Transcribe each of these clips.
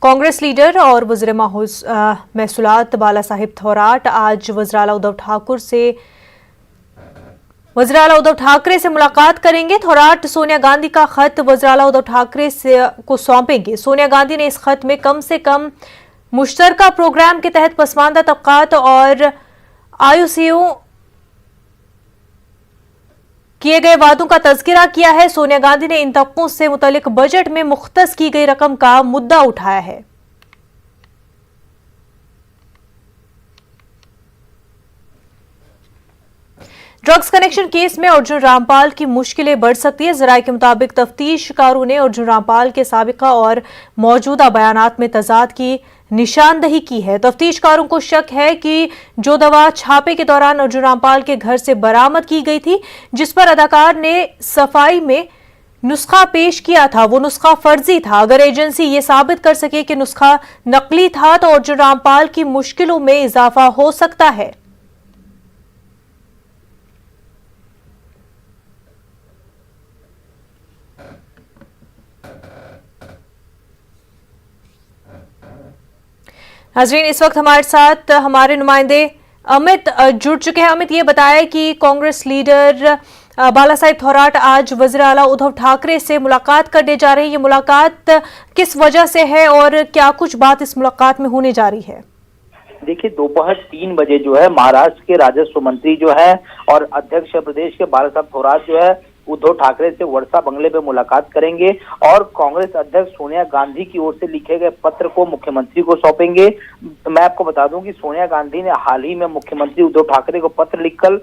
Congress leader और वज़ीर महसूलात बाला साहिब थोराट आज वज़ीर आला उद्धव ठाकरे से मुलाकात करेंगे। थोराट सोनिया गांधी का खत वज़ीर आला उद्धव ठाकरे को सौंपेंगे। सोनिया गांधी ने इस खत में कम से कम मुश्तरका प्रोग्राम के तहत पसमानदा तबकात और आयुसीओ किए गए वादों का तज़किरा किया है। सोनिया गांधी ने इन तबकों से मुतल्लिक बजट में मुख्तस की गई रकम का मुद्दा उठाया है। ड्रग्स कनेक्शन केस में अर्जुन रामपाल की मुश्किलें बढ़ सकती है। जराये के मुताबिक तफ्तीशकारों ने अर्जुन रामपाल के साबिका और मौजूदा बयानात में तजाद की निशानदही की है। तफ्तीशकारों को शक है कि जो दवा छापे के दौरान अर्जुन रामपाल के घर से बरामद की गई थी, जिस पर अदाकार ने सफाई में नुस्खा पेश किया था, वो नुस्खा फर्जी था। अगर एजेंसी ये साबित कर सके कि नुस्खा नकली था तो अर्जुन रामपाल की मुश्किलों में इजाफा हो सकता है। नाज़रीन, इस वक्त हमारे साथ हमारे नुमाइंदे अमित जुड़ चुके हैं। अमित, ये बताया कि कांग्रेस लीडर बाला साहिब थोराट आज वज़ीर आला उद्धव ठाकरे से मुलाकात करने जा रहे हैं। ये मुलाकात किस वजह से है और क्या कुछ बात इस मुलाकात में होने जा रही है? देखिए, दोपहर 3 बजे जो है महाराष्ट्र के राजस्व मंत्री जो है और अध्यक्ष प्रदेश के बाला साहिब थोराट जो है उद्धव ठाकरे से वर्षा बंगले पे मुलाकात करेंगे और कांग्रेस अध्यक्ष सोनिया गांधी की ओर से लिखे गए पत्र को मुख्यमंत्री को सौंपेंगे। मैं आपको बता दूं कि सोनिया गांधी ने हाल ही में मुख्यमंत्री उद्धव ठाकरे को पत्र लिखकर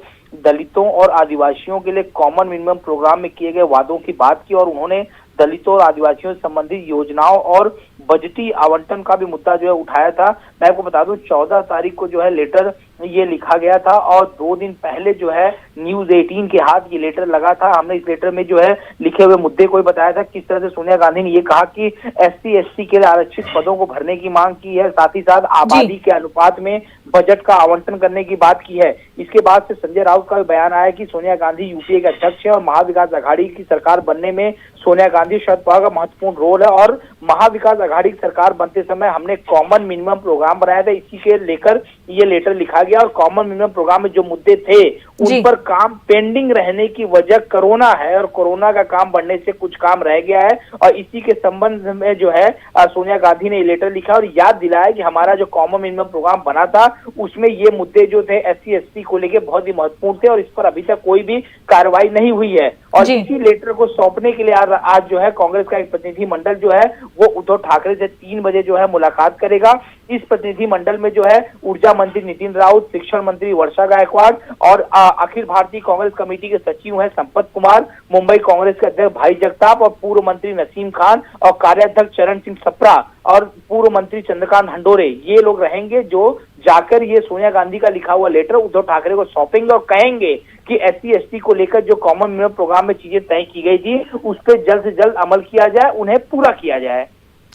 दलितों और आदिवासियों के लिए कॉमन मिनिमम प्रोग्राम में किए गए वादों की बात की और उन्होंने दलितों और आदिवासियों से संबंधित योजनाओं और बजटी आवंटन का भी मुद्दा जो है उठाया था। मैं आपको बता दूं 14 तारीख को जो है लेटर ये लिखा गया था और 2 दिन पहले जो है न्यूज 18 के हाथ ये लेटर लगा था। हमने इस लेटर में जो है लिखे हुए मुद्दे को बताया था, किस तरह से सोनिया गांधी ने ये कहा कि SC ST के लिए आरक्षित पदों को भरने की मांग की है, साथ ही साथ आबादी के अनुपात में बजट का आवंटन करने की बात की है। इसके बाद से संजय राउत का बयान आया कि सोनिया गांधी UPA के अध्यक्ष है और महाविकास आघाड़ी की सरकार बनने में सोनिया गांधी शरद पवार का महत्वपूर्ण रोल है और महाविकास आघाड़ी की सरकार बनते समय हमने कॉमन मिनिमम प्रोग्राम बनाया था, इसी के लेकर ये लेटर लिखा गया और कॉमन मिनिमम प्रोग्राम में जो मुद्दे थे उन पर काम पेंडिंग रहने की वजह कोरोना है और कोरोना का काम बढ़ने से कुछ काम रह गया है और इसी के संबंध में जो है सोनिया गांधी ने लेटर लिखा और याद दिलाया कि हमारा जो कॉमन मिनिमम प्रोग्राम बना था उसमें ये मुद्दे जो थे SC ST को लेके बहुत ही महत्वपूर्ण थे और इस पर अभी तक कोई भी कार्रवाई नहीं हुई है और इसी लेटर को सौंपने के लिए आज जो है कांग्रेस का एक प्रतिनिधि मंडल जो है वो उद्धव ठाकरे से 3 बजे जो है मुलाकात करेगा। इस प्रतिनिधि मंडल में जो है ऊर्जा मंत्री नितिन राउत, शिक्षण मंत्री वर्षा गायकवाड़ और अखिल भारतीय कांग्रेस कमेटी के सचिव हैं संपत कुमार, मुंबई कांग्रेस के अध्यक्ष भाई जगताप और पूर्व मंत्री नसीम खान और कार्याध्यक्ष चरण सिंह सप्रा और पूर्व मंत्री चंद्रकांत हंडोरे, ये लोग रहेंगे जो जाकर ये सोनिया गांधी का लिखा हुआ लेटर उद्धव ठाकरे को सौंपेंगे और कहेंगे कि SC ST को लेकर जो कॉमन मिनिमम प्रोग्राम में चीजें तय की गई थी उस पर जल्द से जल्द अमल किया जाए, उन्हें पूरा किया जाए।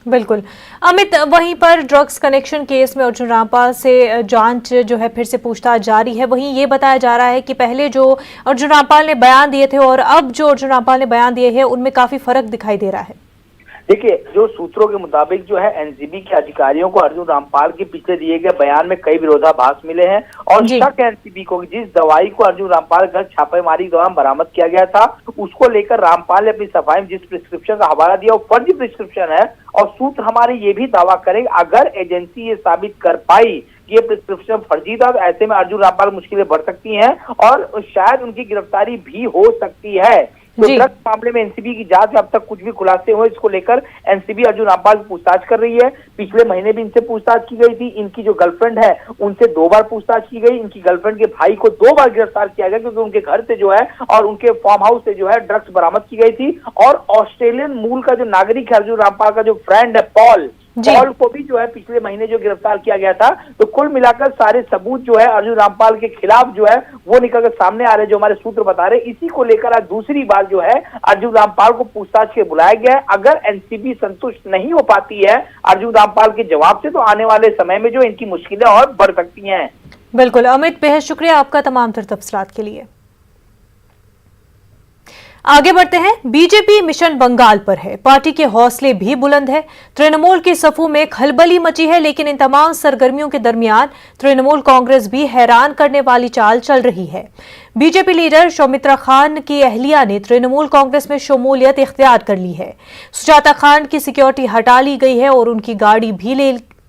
बिल्कुल अमित, वहीं पर ड्रग्स कनेक्शन केस में अर्जुन रामपाल से जांच जो है फिर से पूछताछ जारी है। वहीं ये बताया जा रहा है कि पहले जो अर्जुन रामपाल ने बयान दिए थे और अब जो अर्जुन रामपाल ने बयान दिए हैं उनमें काफी फर्क दिखाई दे रहा है। देखिए, जो सूत्रों के मुताबिक जो है NCB के अधिकारियों को अर्जुन रामपाल के पिछले दिए गए बयान में कई विरोधाभास मिले हैं और शक है NCB को जिस दवाई को अर्जुन रामपाल घर छापेमारी के दौरान बरामद किया गया था उसको लेकर रामपाल ने अपनी सफाई में जिस प्रिस्क्रिप्शन का हवाला दिया वो फर्जी प्रिस्क्रिप्शन है और सूत्र हमारे ये भी दावा करेंगे अगर एजेंसी ये साबित कर पाई ये प्रिस्क्रिप्शन फर्जी था तो ऐसे में अर्जुन रामपाल मुश्किलें बढ़ सकती हैं और शायद उनकी गिरफ्तारी भी हो सकती है। तो ड्रग्स मामले में NCB की जांच में अब तक कुछ भी खुलासे हुए इसको लेकर NCB अर्जुन रामपाल की पूछताछ कर रही है। पिछले महीने भी इनसे पूछताछ की गई थी। इनकी जो गर्लफ्रेंड है उनसे 2 बार पूछताछ की गई। इनकी गर्लफ्रेंड के भाई को 2 बार गिरफ्तार किया गया क्योंकि उनके घर से जो है और उनके फार्म हाउस से जो है ड्रग्स बरामद की गई थी और ऑस्ट्रेलियन मूल का जो नागरिक है अर्जुन रामपाल का जो फ्रेंड है पॉल को भी जो है पिछले महीने जो गिरफ्तार किया गया था। तो कुल मिलाकर सारे सबूत जो है अर्जुन रामपाल के खिलाफ जो है वो निकलकर सामने आ रहे जो हमारे सूत्र बता रहे। इसी को लेकर आज दूसरी बार जो है अर्जुन रामपाल को पूछताछ के बुलाया गया है। अगर NCB संतुष्ट नहीं हो पाती है अर्जुन रामपाल के जवाब से तो आने वाले समय में जो इनकी मुश्किलें और बढ़ सकती हैं। बिल्कुल अमित, बेहद शुक्रिया आपका तमाम तर तफसीलात के लिए। आगे बढ़ते हैं। बीजेपी मिशन बंगाल पर है, पार्टी के हौसले भी बुलंद है। तृणमूल के सफों में खलबली मची है, लेकिन इन तमाम सरगर्मियों के दरमियान तृणमूल कांग्रेस भी हैरान करने वाली चाल चल रही है। बीजेपी लीडर सौमित्रा खान की अहलिया ने तृणमूल कांग्रेस में शमूलियत इख्तियार कर ली है। सुजाता खान की सिक्योरिटी हटा ली गई है और उनकी गाड़ी भी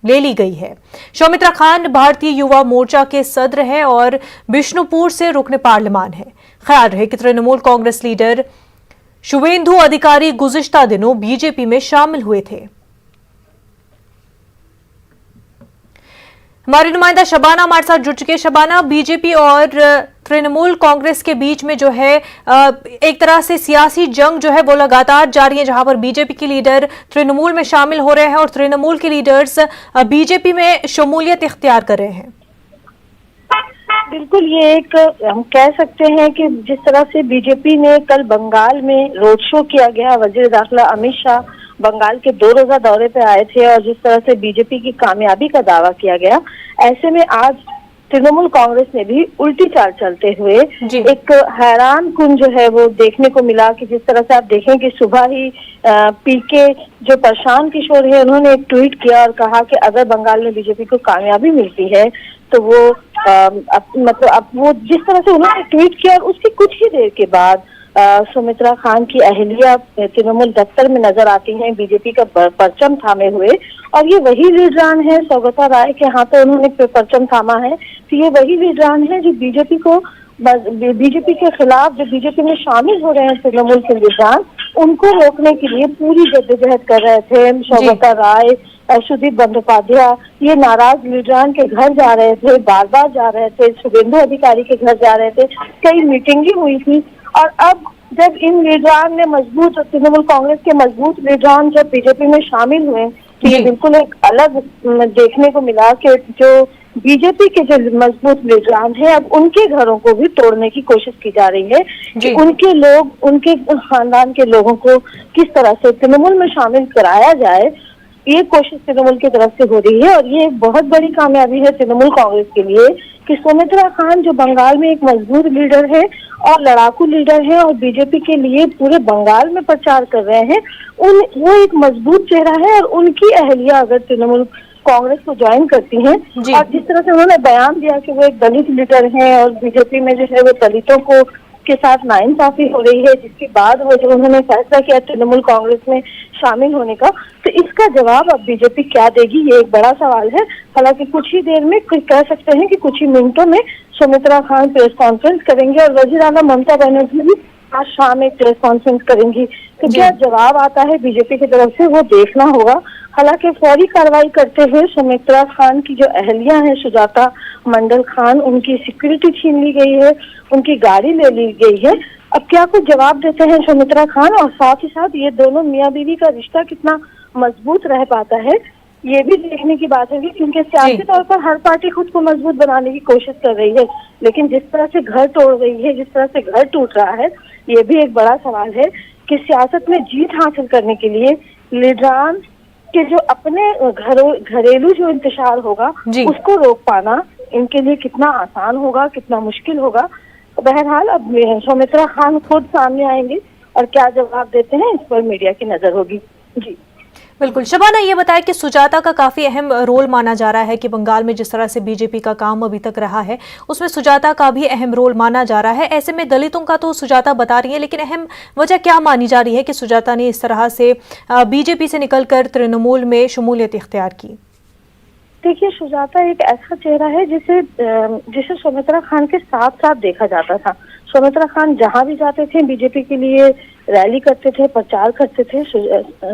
ले ली गई है। सौमित्रा खान भारतीय युवा मोर्चा के सदर हैं और बिष्णुपुर से रुकने पार्लियामान है। ख्याल रहे कि तृणमूल कांग्रेस लीडर शुवेंदु अधिकारी गुज़िश्ता दिनों बीजेपी में शामिल हुए थे। हमारी नुमाइंदा शबाना हमारे साथ जुड़ चुके हैं। शबाना, बीजेपी और तृणमूल कांग्रेस के बीच में जो है एक तरह से सियासी जंग जो है वो लगातार जारी है, जहां पर बीजेपी के लीडर तृणमूल में शामिल हो रहे हैं और तृणमूल के लीडर्स बीजेपी में शमूलियत इख्तियार कर रहे हैं। बिल्कुल, ये एक हम कह सकते हैं कि जिस तरह से बीजेपी ने कल बंगाल में रोड शो किया गया, वजीर दाखिला अमित शाह बंगाल के 2 रोजा दौरे पे आए थे और जिस तरह से बीजेपी की कामयाबी का दावा किया गया, ऐसे में आज तृणमूल कांग्रेस ने भी उल्टी चाल चलते हुए एक हैरान कुन जो है वो देखने को मिला कि जिस तरह से आप देखें कि सुबह ही पीके जो प्रशांत किशोर है उन्होंने एक ट्वीट किया और कहा कि अगर बंगाल में बीजेपी को कामयाबी मिलती है तो वो मतलब वो जिस तरह से उन्होंने ट्वीट किया और उसकी कुछ ही देर के बाद सुमित्रा खान की अहलिया तृणमूल दफ्तर में नजर आती हैं बीजेपी का परचम थामे हुए, और ये वही लीडरान है, सौगता राय के हाथों उन्होंने परचम थामा है। तो ये वही लीडरान है जो बीजेपी के खिलाफ जो बीजेपी में शामिल हो रहे हैं तृणमूल के लीडरान, उनको रोकने के लिए पूरी जद्दोजहद कर रहे थे। सौगता राय, सुदीप बंदोपाध्याय ये नाराज लीडरान के घर जा रहे थे, बार बार जा रहे थे, शुभेंदु अधिकारी के घर जा रहे थे, कई मीटिंगें हुई थी। और अब जब इन लीडरान ने मजबूत तृणमूल कांग्रेस के मजबूत लीडरान जब बीजेपी में शामिल हुए तो ये बिल्कुल एक अलग देखने को मिला कि जो बीजेपी के जो मजबूत लीडरान हैं अब उनके घरों को भी तोड़ने की कोशिश की जा रही है कि उनके लोग, उनके खानदान के लोगों को किस तरह से तृणमूल में शामिल कराया जाए, ये कोशिश तृणमूल की तरफ से हो रही है। और ये एक बहुत बड़ी कामयाबी है तृणमूल कांग्रेस के लिए कि सौमित्रा खान जो बंगाल में एक मजबूत लीडर है और लड़ाकू लीडर है और बीजेपी के लिए पूरे बंगाल में प्रचार कर रहे हैं, वो एक मजबूत चेहरा है। और उनकी अहलिया अगर तृणमूल कांग्रेस को ज्वाइन करती हैं और जिस तरह से उन्होंने बयान दिया कि वो एक दलित लीडर हैं और बीजेपी में जो है वो दलितों को के साथ नाइंसाफी हो रही है, जिसके बाद वो जो उन्होंने फैसला किया तृणमूल कांग्रेस में शामिल होने का, तो इसका जवाब अब बीजेपी क्या देगी, ये एक बड़ा सवाल है। हालांकि कुछ ही देर में कह सकते हैं कि कुछ ही मिनटों में सौमित्रा खान प्रेस कॉन्फ्रेंस करेंगे और वजीर आला ममता बनर्जी भी आज शाम एक प्रेस कॉन्फ्रेंस करेंगी। तो क्या जवाब आता है बीजेपी की तरफ से वो देखना होगा। हालांकि फौरी कार्रवाई करते हुए सौमित्रा खान की जो अहलिया है सुजाता मंडल खान, उनकी सिक्योरिटी छीन ली गई है, उनकी गाड़ी ले ली गई है। अब क्या कुछ जवाब देते हैं सौमित्रा खान, और साथ ही साथ ये दोनों मियां बीवी का रिश्ता कितना मजबूत रह पाता है, ये भी देखने की बात होगी। क्योंकि सियासी तौर पर हर पार्टी खुद को मजबूत बनाने की कोशिश कर रही है, लेकिन जिस तरह से घर तोड़ रही है, जिस तरह से घर टूट रहा है, ये भी एक बड़ा सवाल है कि सियासत में जीत हासिल करने के लिए लीडरान के जो अपने घरेलू जो इंतशार होगा उसको रोक पाना इनके लिए कितना आसान होगा, कितना मुश्किल होगा। बहरहाल अब सौमित्रा खान खुद सामने आएंगे और क्या जवाब देते हैं इस पर मीडिया की नजर होगी। जी बिल्कुल। शबाना, ये बताया कि सुजाता का काफी अहम रोल माना जा रहा है कि बंगाल में जिस तरह से बीजेपी का काम अभी तक रहा है उसमें सुजाता का भी अहम रोल माना जा रहा है। ऐसे में दलितों का तो सुजाता बता रही है, लेकिन अहम वजह क्या मानी जा रही है कि सुजाता ने इस तरह से बीजेपी से निकलकर तृणमूल में शमूलियत इख्तियार की? देखिए, सुजाता एक ऐसा चेहरा है जिसे सौमित्रा खान के साथ साथ देखा जाता था। सौमित्रा खान जहां भी जाते थे बीजेपी के लिए रैली करते थे, प्रचार करते थे,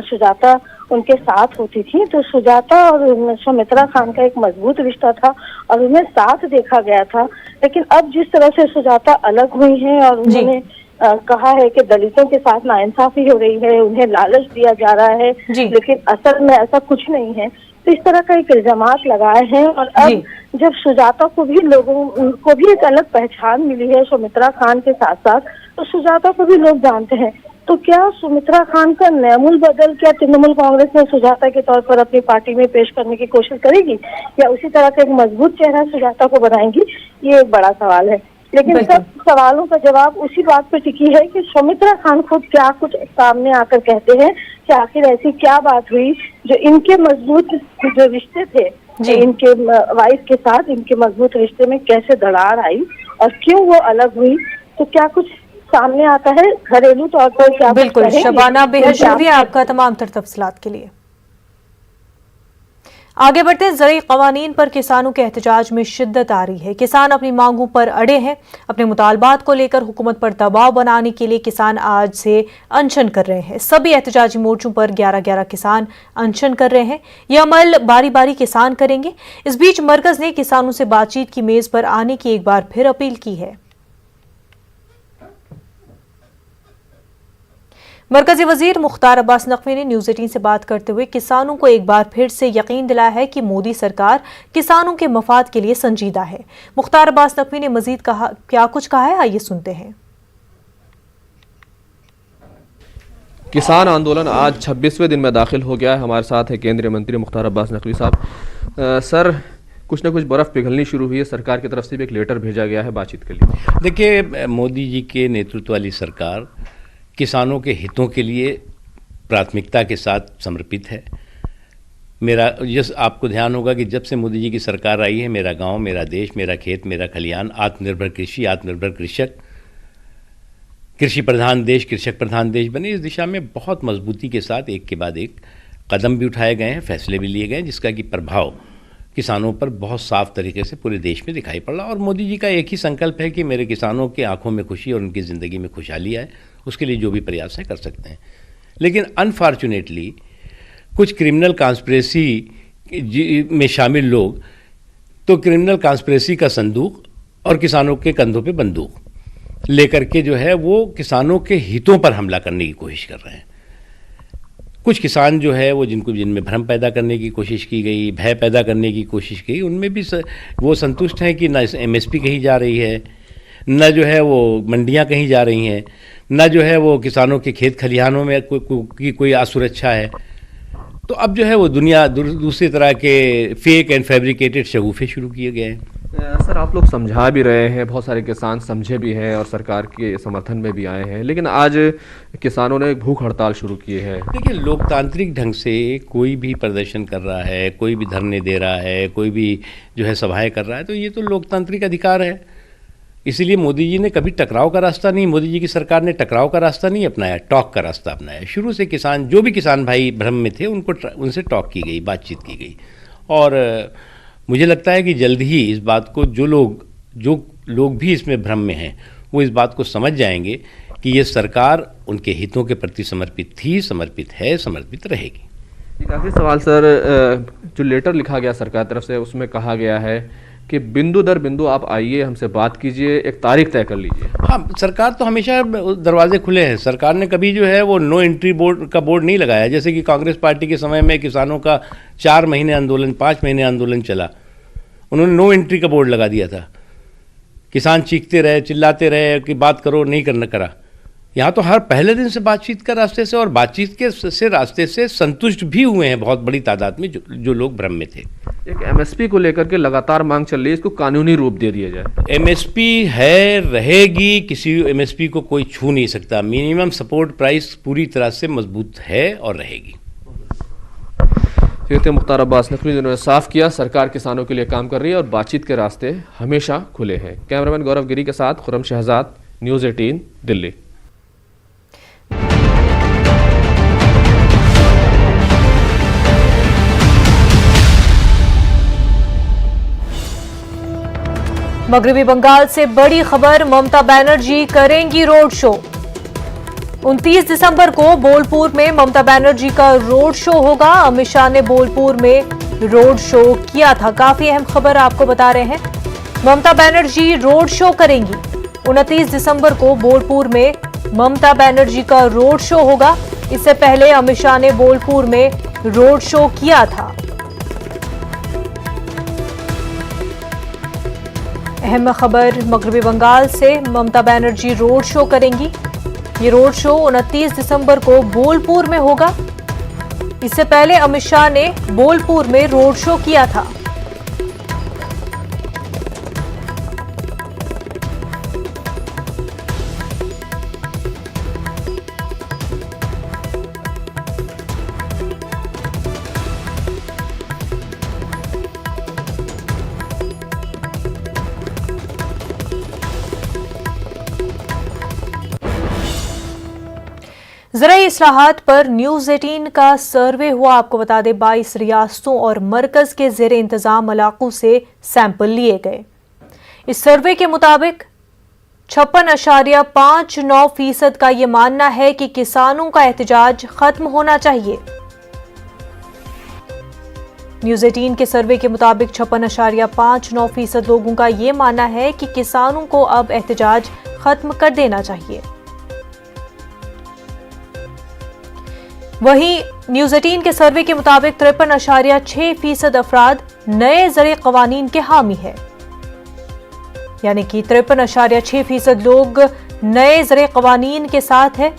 सुजाता उनके साथ होती थी। तो सुजाता और सौमित्रा खान का एक मजबूत रिश्ता था और उन्हें साथ देखा गया था। लेकिन अब जिस तरह से सुजाता अलग हुई हैं और उन्होंने कहा है कि दलितों के साथ नाइंसाफी हो रही है, उन्हें लालच दिया जा रहा है, लेकिन असल में ऐसा कुछ नहीं है, तो इस तरह का एक इल्जामात लगाए हैं। और अब जब सुजाता को भी लोगों को भी एक अलग पहचान मिली है सौमित्रा खान के साथ साथ, तो सुजाता को भी लोग जानते हैं। तो क्या सुमित्रा खान का नैमुल बदल क्या तृणमूल कांग्रेस में सुजाता के तौर पर अपनी पार्टी में पेश करने की कोशिश करेगी या उसी तरह का एक मजबूत चेहरा सुजाता को बनाएंगी, ये एक बड़ा सवाल है। लेकिन बिल्कुल। सब सवालों का जवाब उसी बात पे टिकी है कि सौमित्रा खान खुद क्या कुछ सामने आकर कहते हैं कि आखिर ऐसी क्या बात हुई जो इनके मजबूत जो रिश्ते थे जी। इनके वाइफ के साथ, इनके मजबूत रिश्ते में कैसे दरार आई और क्यों वो अलग हुई। तो क्या कुछ सामने आता है घरेलू तौर पर, क्या कुछ बिल्कुल कहेंगे? शबाना, बेहद मैं शुक्रिया आपका तमाम तर तफसीलात के लिए। आगे बढ़ते हैं, ज़रूरी कवानीन पर किसानों के एहतजाज में शिद्दत आ रही है। किसान अपनी मांगों पर अड़े हैं। अपने मुतालबात को लेकर हुकूमत पर दबाव बनाने के लिए किसान आज से अनशन कर रहे हैं। सभी एहतजाजी मोर्चों पर 11-11 किसान अनशन कर रहे हैं। यह अमल बारी बारी किसान करेंगे। इस बीच मरकज ने किसानों से बातचीत की मेज पर आने की एक बार फिर अपील की है। मरकजी वजीर मुख्तार अब्बास नकवी ने न्यूज़ 18 से बात करते हुए किसानों को एक बार फिर से यकीन दिलाया है कि मोदी सरकार किसानों के मफाद के लिए संजीदा है। मुख्तार अब्बास नकवी ने मजीद कहा, क्या कुछ कहा है, आइए सुनते हैं। किसान आंदोलन आज 26वें दिन में दाखिल हो गया है। हमारे साथ है केंद्रीय मंत्री मुख्तार अब्बास नकवी साहब। सर, कुछ ना कुछ बर्फ़ पिघलनी शुरू हुई है। सरकार की तरफ से भी एक लेटर भेजा गया है बातचीत के लिए। देखिए, मोदी जी के नेतृत्व वाली सरकार किसानों के हितों के लिए प्राथमिकता के साथ समर्पित है। मेरा आपको ध्यान होगा कि जब से मोदी जी की सरकार आई है, मेरा गांव, मेरा देश, मेरा खेत, मेरा खलियान, आत्मनिर्भर कृषि, आत्मनिर्भर कृषक, कृषि प्रधान देश, कृषक प्रधान देश बने, इस दिशा में बहुत मजबूती के साथ एक के बाद एक कदम भी उठाए गए हैं, फैसले भी लिए गए हैं, जिसका कि प्रभाव किसानों पर बहुत साफ तरीके से पूरे देश में दिखाई पड़ रहा। और मोदी जी का एक ही संकल्प है कि मेरे किसानों की आंखों में खुशी और उनकी ज़िंदगी में खुशहाली आए। उसके लिए जो भी प्रयास है कर सकते हैं। लेकिन अनफॉर्चुनेटली कुछ क्रिमिनल कॉन्स्पिरेसी में शामिल लोग तो क्रिमिनल कॉन्स्पिरेसी का संदूक और किसानों के कंधों पे बंदूक लेकर के जो है वो किसानों के हितों पर हमला करने की कोशिश कर रहे हैं। कुछ किसान जो है वो जिनमें भ्रम पैदा करने की कोशिश की गई, भय पैदा करने की कोशिश की, उनमें भी वो संतुष्ट हैं कि न MSP कहीं जा रही है, न जो है वो मंडियां कहीं जा रही हैं, न जो है वो किसानों के खेत खलिहानों में कोई असुरक्षा है। तो अब जो है वो दुनिया दूसरी तरह के फेक एंड फैब्रिकेटेड शगुफे शुरू किए गए हैं। सर, आप लोग समझा भी रहे हैं, बहुत सारे किसान समझे भी हैं और सरकार के समर्थन में भी आए हैं, लेकिन आज किसानों ने भूख हड़ताल शुरू की है। देखिए, लोकतांत्रिक ढंग से कोई भी प्रदर्शन कर रहा है, कोई भी धरने दे रहा है, कोई भी जो है सभाएं कर रहा है, तो ये तो लोकतांत्रिक अधिकार है। इसीलिए मोदी जी ने कभी टकराव का रास्ता नहीं, मोदी जी की सरकार ने टकराव का रास्ता नहीं अपनाया, टॉक का रास्ता अपनाया। शुरू से किसान, जो भी किसान भाई भ्रम में थे, उनसे टॉक की गई, बातचीत की गई। और मुझे लगता है कि जल्द ही इस बात को जो लोग भी इसमें भ्रम में हैं, वो इस बात को समझ जाएंगे कि ये सरकार उनके हितों के प्रति समर्पित थी, समर्पित है, समर्पित रहेगी। एक आखिरी सवाल सर, जो लेटर लिखा गया सरकार तरफ से, उसमें कहा गया है कि बिंदु दर बिंदु आप आइए, हमसे बात कीजिए, एक तारीख तय कर लीजिए। हाँ, सरकार तो हमेशा दरवाजे खुले हैं। सरकार ने कभी जो है वो नो एंट्री बोर्ड नहीं लगाया। जैसे कि कांग्रेस पार्टी के समय में किसानों का 4 महीने आंदोलन, 5 महीने आंदोलन चला, उन्होंने नो एंट्री का बोर्ड लगा दिया था। किसान चीखते रहे, चिल्लाते रहे कि बात करो, नहीं करना करा। यहाँ तो हर पहले दिन से बातचीत का रास्ते से, और बातचीत के रास्ते से संतुष्ट भी हुए हैं बहुत बड़ी तादाद में जो लोग भ्रम में थे। एक MSP को लेकर के लगातार मांग चल रही है, इसको कानूनी रूप दे दिया जाए। MSP है, रहेगी, किसी MSP को कोई छू नहीं सकता। मिनिमम सपोर्ट प्राइस पूरी तरह से मजबूत है और रहेगी। थे मुख्तार अब्बास नकवी, जिन्होंने साफ किया सरकार किसानों के लिए काम कर रही है और बातचीत के रास्ते हमेशा खुले हैं। कैमरामैन गौरव गिरी के साथ खुरम शहजाद, न्यूज़ 18 दिल्ली। मगरबी बंगाल से बड़ी खबर, ममता बनर्जी करेंगी रोड शो। 29 दिसंबर को बोलपुर में ममता बनर्जी का रोड शो होगा। अमित शाह ने बोलपुर में रोड शो किया था। काफी अहम खबर आपको बता रहे हैं, ममता बनर्जी रोड शो करेंगी। 29 दिसंबर को बोलपुर में ममता बनर्जी का रोड शो होगा। इससे पहले अमित शाह ने बोलपुर में रोड शो किया था। अहम खबर मगरबी बंगाल से, ममता बनर्जी रोड शो करेंगी। ये रोड शो 29 दिसंबर को बोलपुर में होगा। इससे पहले अमित शाह ने बोलपुर में रोड शो किया था। ज़राई इस्लाहात पर न्यूज़ 18 का सर्वे हुआ। आपको बता दें 22 रियासतों और मरकज के ज़ेरे इंतजाम इलाकों से सैंपल लिए गए। इस सर्वे के मुताबिक 56.59% का ये मानना है कि किसानों का एहतजाज खत्म होना चाहिए। न्यूज़ 18 के सर्वे के मुताबिक 56.59% लोगों का ये मानना है कि किसानों को अब एहतजाज खत्म कर देना चाहिए। वहीं न्यूज़ 18 के सर्वे के मुताबिक 53.6% अफराद नए ज़रे क़वानीन के हामी है, यानी कि 53.6% लोग नए ज़रे क़वानीन के साथ है।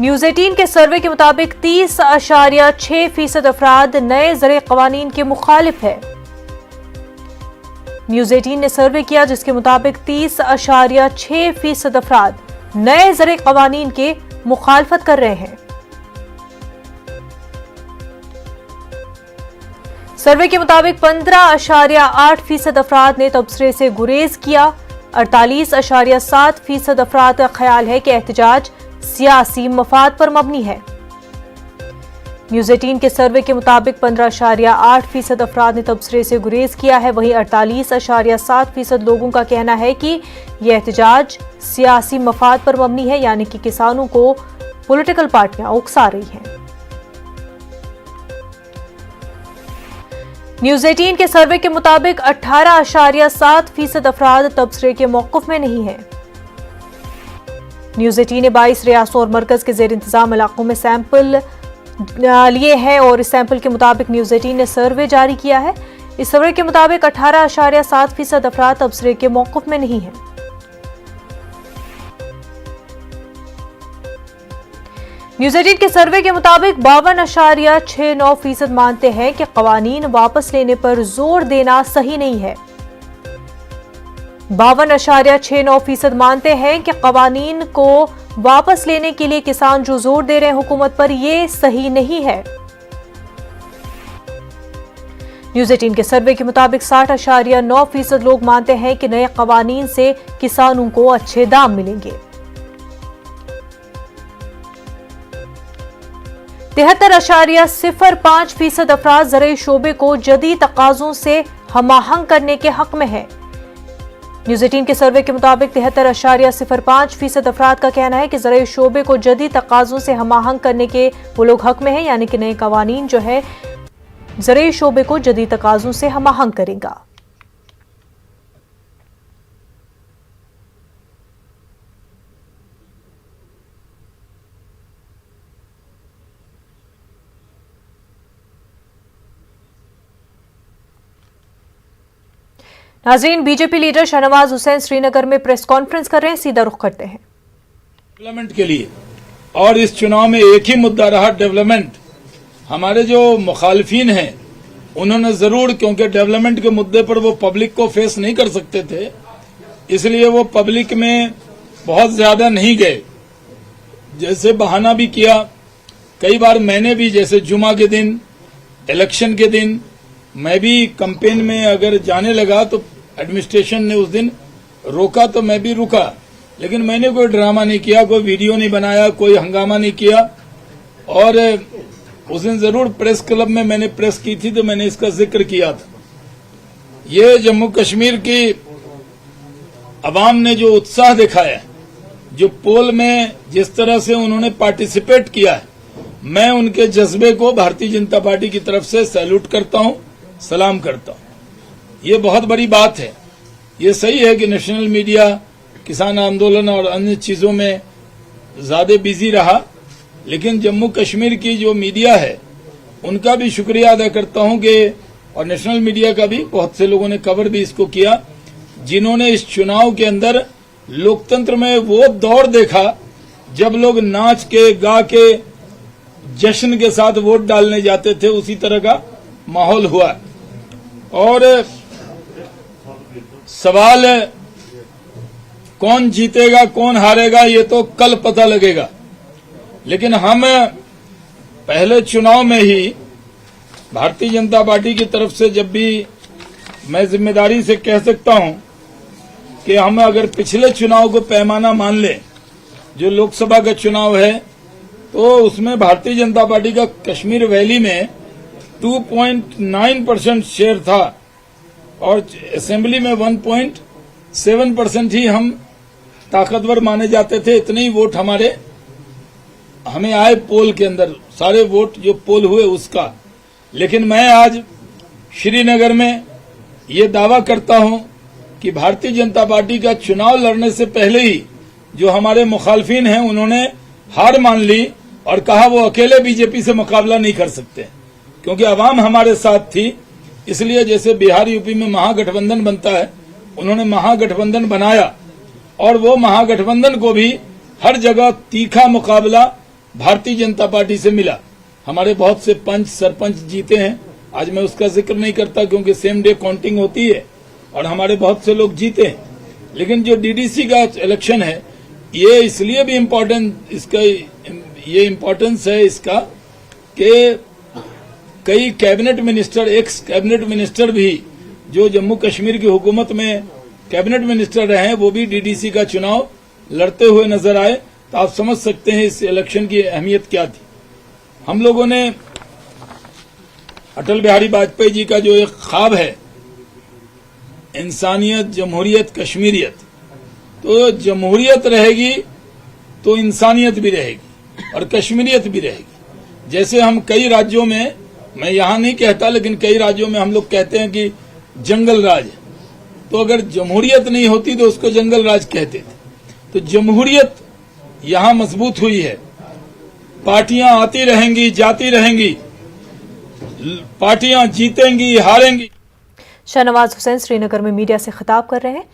न्यूज़ 18 के सर्वे के मुताबिक 30.6% अफराद नए ज़रे क़वानीन के मुखालिफ है। न्यूज़ 18 ने सर्वे किया जिसके मुताबिक 30.6% अफराद नए ज़रे क़वानीन के मुखालफत कर रहे हैं। सर्वे के मुताबिक 15.8% अफराद ने तबसरे से गुरेज किया। 48.7% अफराद का ख्याल है कि एहतजाज सियासी मफाद पर मबनी है। न्यूज़ 18 के सर्वे के मुताबिक 15.8% अफराद ने तबसरे से गुरेज किया है। वहीं 48.7% लोगों का कहना है कि यह एहतजाज सियासी मफाद पर मबनी है, यानी कि किसानों को पॉलिटिकल पार्टियां उकसा रही हैं। न्यूज़ 18 के सर्वे के मुताबिक 18.7% अफराद तबसरे के मौक़िफ़ में नहीं है। न्यूज़ 18 ने 22 रियासतों और मरकज के ज़ेर इंतजाम इलाकों में सैंपल लिए हैं और इस सैंपल के मुताबिक न्यूज़ 18 ने सर्वे जारी किया है। इस सर्वे के मुताबिक 18.7% अफराद तबसरे के मौक़िफ़ में नहीं है। न्यूज़ 18 के सर्वे के मुताबिक 52.69% मानते हैं कि क़वानीन वापस लेने पर जोर देना सही नहीं है। 52.69% मानते हैं कि क़वानीन को वापस लेने के लिए किसान जो जोर दे रहे हैं हुकूमत पर, ये सही नहीं है। न्यूज़ 18 के सर्वे के मुताबिक 60.9% लोग मानते हैं कि नए क़वानीन से किसानों को अच्छे दाम मिलेंगे। 73.05% अफराद ज़राई शोबे को जदीद तकाज़ों से हमाहंग करने के हक में है। न्यूज़ 18 के सर्वे के मुताबिक 73.05% अफराद का कहना है कि ज़राई शोबे को जदीद तकाज़ों से हमाहंग करने के वो लोग हक में हैं, यानी कि नए क़वानीन जो है ज़राई शोबे को जदीद तकाज़ों से हमाहंग करेगा। नाज़रीन, बीजेपी लीडर शाहनवाज हुसैन श्रीनगर में प्रेस कॉन्फ्रेंस कर रहे हैं, सीधा रुख करते हैं। डेवलपमेंट के लिए और इस चुनाव में एक ही मुद्दा रहा डेवलपमेंट। हमारे जो मुखालिफिन हैं उन्होंने जरूर, क्योंकि डेवलपमेंट के मुद्दे पर वो पब्लिक को फेस नहीं कर सकते थे, इसलिए वो पब्लिक में बहुत ज्यादा नहीं गए। जैसे बहाना भी किया कई बार, मैंने भी, जैसे जुमा के दिन, इलेक्शन के दिन मैं भी कैंपेन में अगर जाने लगा तो एडमिनिस्ट्रेशन ने उस दिन रोका तो मैं भी रुका, लेकिन मैंने कोई ड्रामा नहीं किया, कोई वीडियो नहीं बनाया, कोई हंगामा नहीं किया। और उस दिन जरूर प्रेस क्लब में मैंने प्रेस की थी तो मैंने इसका जिक्र किया था। ये जम्मू कश्मीर की अवाम ने जो उत्साह दिखाया, जो पोल में जिस तरह से उन्होंने पार्टिसिपेट किया है, मैं उनके जज्बे को भारतीय जनता पार्टी की तरफ से सैल्यूट करता हूं, सलाम करता हूं। ये बहुत बड़ी बात है। ये सही है कि नेशनल मीडिया किसान आंदोलन और अन्य चीजों में ज्यादा बिजी रहा, लेकिन जम्मू कश्मीर की जो मीडिया है उनका भी शुक्रिया अदा करता हूं कि, और नेशनल मीडिया का भी, बहुत से लोगों ने कवर भी इसको किया, जिन्होंने इस चुनाव के अंदर लोकतंत्र में वो दौर देखा जब लोग नाच के, गा के, जश्न के साथ वोट डालने जाते थे, उसी तरह का माहौल हुआ। और सवाल कौन जीतेगा कौन हारेगा ये तो कल पता लगेगा, लेकिन हम पहले चुनाव में ही भारतीय जनता पार्टी की तरफ से, जब भी मैं जिम्मेदारी से कह सकता हूं कि हम अगर पिछले चुनाव को पैमाना मान लें, जो लोकसभा का चुनाव है, तो उसमें भारतीय जनता पार्टी का कश्मीर वैली में 2.9% शेयर था और असेंबली में 1.7% ही हम ताकतवर माने जाते थे। इतने ही वोट हमें आए पोल के अंदर, सारे वोट जो पोल हुए उसका। लेकिन मैं आज श्रीनगर में ये दावा करता हूं कि भारतीय जनता पार्टी का चुनाव लड़ने से पहले ही जो हमारे मुखालफिन हैं उन्होंने हार मान ली और कहा वो अकेले बीजेपी से मुकाबला नहीं कर सकते, क्योंकि अवाम हमारे साथ थी। इसलिए जैसे बिहार यूपी में महागठबंधन बनता है, उन्होंने महागठबंधन बनाया और वो महागठबंधन को भी हर जगह तीखा मुकाबला भारतीय जनता पार्टी से मिला। हमारे बहुत से पंच सरपंच जीते हैं, आज मैं उसका जिक्र नहीं करता क्योंकि सेम डे काउंटिंग होती है और हमारे बहुत से लोग जीते हैं। लेकिन जो डीडीसी का इलेक्शन है, ये इसलिए भी इम्पोर्टेंस है इसका कि कई cabinet minister, x cabinet minister भी जो जम्मू कश्मीर की हुकूमत में कैबिनेट मिनिस्टर रहे हैं, वो भी डीडीसी का चुनाव लड़ते हुए नजर आए। तो आप समझ सकते हैं इस इलेक्शन की अहमियत क्या थी। हम लोगों ने अटल बिहारी वाजपेयी जी का जो एक ख्वाब है, इंसानियत, जमहूरियत, कश्मीरियत, तो जमहूरियत रहेगी तो इंसानियत भी रहेगी और कश्मीरियत भी रहेगी। जैसे हम कई राज्यों में, मैं यहां नहीं कहता, लेकिन कई राज्यों में हम लोग कहते हैं कि जंगल राज, तो अगर जमहूरियत नहीं होती तो उसको जंगल राज कहते थे। तो जमहूरियत यहां मजबूत हुई है। पार्टियां आती रहेंगी, जाती रहेंगी, पार्टियां जीतेंगी, हारेंगी। शाहनवाज हुसैन श्रीनगर में मीडिया से खिताब कर रहे हैं।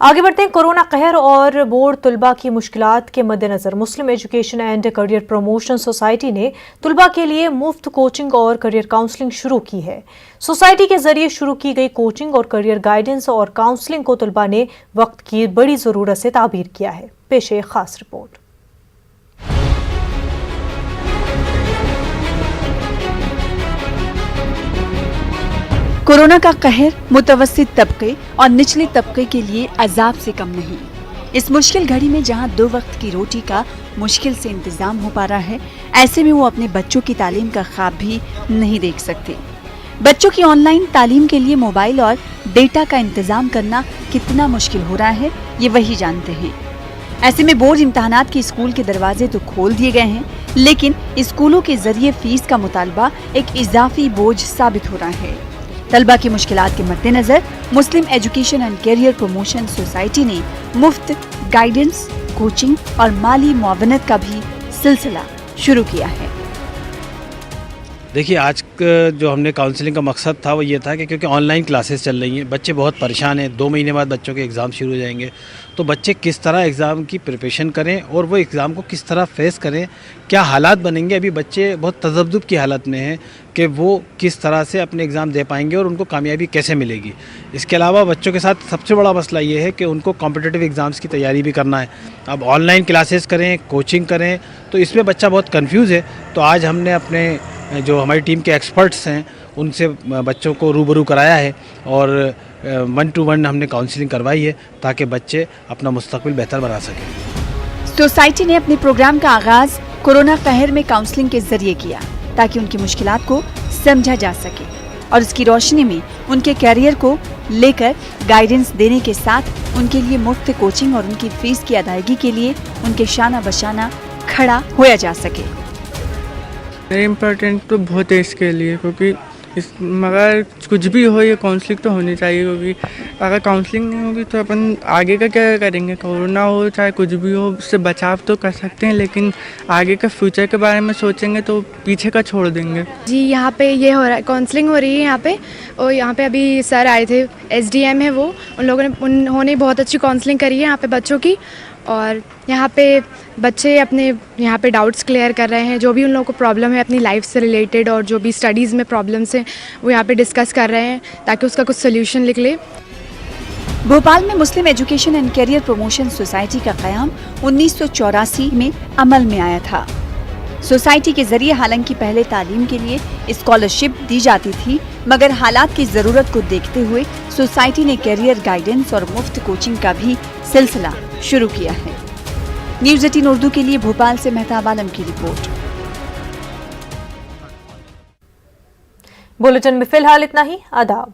आगे बढ़ते हैं। कोरोना कहर और बोर्ड तुलबा की मुश्किलात के मद्देनजर Muslim education and career promotion society ने तुलबा के लिए मुफ्त कोचिंग और करियर काउंसलिंग शुरू की है। सोसाइटी के जरिए शुरू की गई कोचिंग और करियर गाइडेंस और काउंसलिंग को तुलबा ने वक्त की बड़ी जरूरत से ताबीर किया है। पेश है खास रिपोर्ट। कोरोना का कहर मुतवस्सित तबके और निचले तबके के लिए अजाब से कम नहीं। इस मुश्किल घड़ी में जहां 2 वक्त की रोटी का मुश्किल से इंतजाम हो पा रहा है, ऐसे में वो अपने बच्चों की तालीम का ख्वाब भी नहीं देख सकते। बच्चों की ऑनलाइन तालीम के लिए मोबाइल और डेटा का इंतजाम करना कितना मुश्किल हो रहा है, ये वही जानते हैं। ऐसे में बोर्ड इम्तिहानात के स्कूल के दरवाजे तो खोल दिए गए हैं, लेकिन स्कूलों के जरिए फीस का मुतालबा एक इजाफी बोझ साबित हो रहा है। तलबा की मुश्किलात के मद्देनजर Muslim education and career promotion society ने मुफ्त गाइडेंस, कोचिंग और माली मुआवनत का भी सिलसिला शुरू किया है। देखिए, आज जो हमने काउंसलिंग का मकसद था वो ये था कि क्योंकि ऑनलाइन क्लासेस चल रही हैं, बच्चे बहुत परेशान हैं। 2 महीने बाद बच्चों के एग्ज़ाम शुरू हो जाएंगे, तो बच्चे किस तरह एग्ज़ाम की प्रिपरेशन करें और वो एग्ज़ाम को किस तरह फेस करें, क्या हालात बनेंगे। अभी बच्चे बहुत तज़ब्ज़ुब की हालत में हैं कि वो किस तरह से अपने एग्ज़ाम दे पाएंगे और उनको कामयाबी कैसे मिलेगी। इसके अलावा बच्चों के साथ सबसे बड़ा मसला ये है कि उनको कॉम्पिटिटिव एग्ज़ाम्स की तैयारी भी करना है। अब ऑनलाइन क्लासेस करें, कोचिंग करें, तो इसमें बच्चा बहुत कन्फ्यूज़ है। तो आज हमने अपने जो हमारी टीम के एक्सपर्ट्स हैं उनसे बच्चों को रूबरू कराया है और 1-to-1 हमने काउंसलिंग करवाई है ताकि बच्चे अपना मुस्तकबिल बेहतर बना सकें। सोसाइटी ने अपने प्रोग्राम का आगाज कोरोना कहर में काउंसलिंग के जरिए किया ताकि उनकी मुश्किलात को समझा जा सके और इसकी रोशनी में उनके कैरियर को लेकर गाइडेंस देने के साथ उनके लिए मुफ्त कोचिंग और उनकी फीस की अदायगी के लिए उनके शाना बशाना खड़ा होया जा सके। इम्पोर्टेंट तो बहुत है इसके लिए, क्योंकि मगर कुछ भी हो ये काउंसलिंग तो होनी चाहिए, क्योंकि अगर काउंसलिंग नहीं होगी तो अपन आगे का क्या करेंगे। कोरोना हो चाहे कुछ भी हो, उससे बचाव तो कर सकते हैं, लेकिन आगे का फ्यूचर के बारे में सोचेंगे तो पीछे का छोड़ देंगे। जी, यहाँ पे ये हो रहा है, काउंसलिंग हो रही है यहाँ पे, और यहाँ पे अभी सर आए थे, SDM है वो, उन्होंने बहुत अच्छी काउंसलिंग करी है यहाँ पे बच्चों की। और यहाँ पे बच्चे अपने यहाँ पे डाउट्स क्लियर कर रहे हैं, जो भी उन लोगों को प्रॉब्लम है अपनी लाइफ से रिलेटेड और जो भी स्टडीज़ में प्रॉब्लम्स हैं वो यहाँ पे डिस्कस कर रहे हैं ताकि उसका कुछ सोल्यूशन निकले। भोपाल में Muslim education and career promotion society का क़याम 1984 में अमल में आया था। सोसाइटी के जरिए हालांकि पहले तालीम के लिए स्कॉलरशिप दी जाती थी, मगर हालात की जरूरत को देखते हुए सोसाइटी ने कैरियर गाइडेंस और मुफ्त कोचिंग का भी सिलसिला शुरू किया है। न्यूज़ 18 उर्दू के लिए भोपाल से मेहताब आलम की रिपोर्ट। बुलेटिन में फिलहाल इतना ही। आदाब।